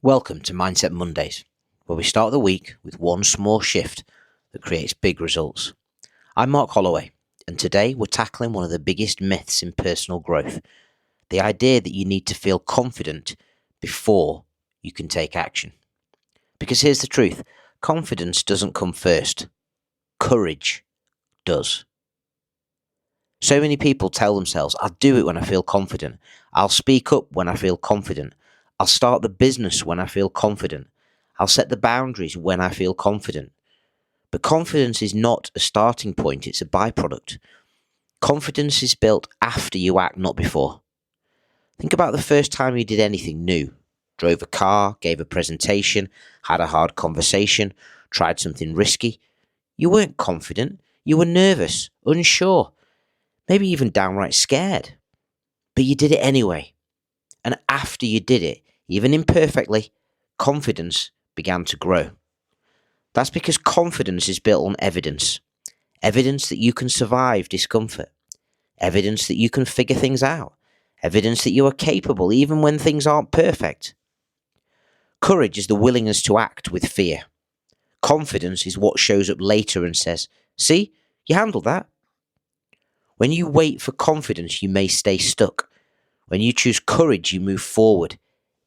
Welcome to Mindset Mondays, where we start the week with one small shift that creates big results. I'm Mark Holloway, and today we're tackling one of the biggest myths in personal growth, the idea that you need to feel confident before you can take action. Because here's the truth, confidence doesn't come first, courage does. So many people tell themselves, I'll do it when I feel confident, I'll speak up when I feel confident, I'll start the business when I feel confident. I'll set the boundaries when I feel confident. But confidence is not a starting point, it's a byproduct. Confidence is built after you act, not before. Think about the first time you did anything new. Drove a car, gave a presentation, had a hard conversation, tried something risky. You weren't confident, you were nervous, unsure, maybe even downright scared. But you did it anyway. And after you did it, even imperfectly, confidence began to grow. That's because confidence is built on evidence. Evidence that you can survive discomfort. Evidence that you can figure things out. Evidence that you are capable even when things aren't perfect. Courage is the willingness to act with fear. Confidence is what shows up later and says, see, you handled that. When you wait for confidence, you may stay stuck. When you choose courage, you move forward,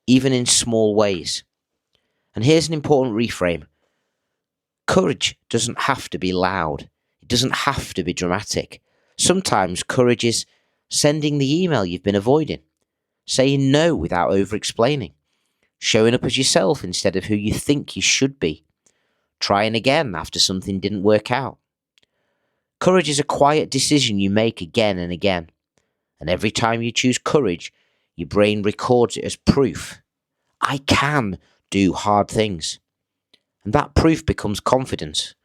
even in small ways. And here's an important reframe. Courage doesn't have to be loud. It doesn't have to be dramatic. Sometimes courage is sending the email you've been avoiding, saying no without over-explaining, showing up as yourself instead of who you think you should be, trying again after something didn't work out. Courage is a quiet decision you make again and again. And every time you choose courage, your brain records it as proof. I can do hard things. And that proof becomes confidence.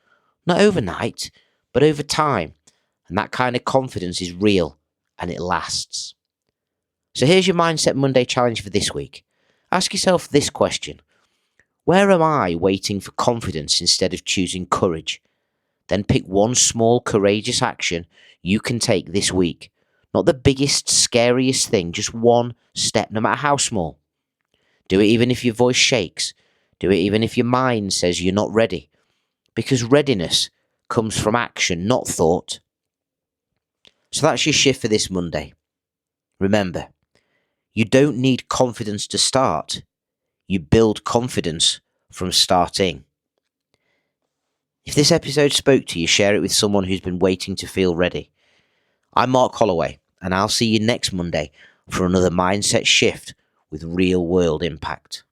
Not overnight, but over time. And that kind of confidence is real and it lasts. So here's your Mindset Monday challenge for this week. Ask yourself this question. Where am I waiting for confidence instead of choosing courage? Then pick one small courageous action you can take this week. Not the biggest, scariest thing, just one step, no matter how small. Do it even if your voice shakes. Do it even if your mind says you're not ready. Because readiness comes from action, not thought. So that's your shift for this Monday. Remember, you don't need confidence to start. You build confidence from starting. If this episode spoke to you, share it with someone who's been waiting to feel ready. I'm Mark Holloway, and I'll see you next Monday for another mindset shift with real-world impact.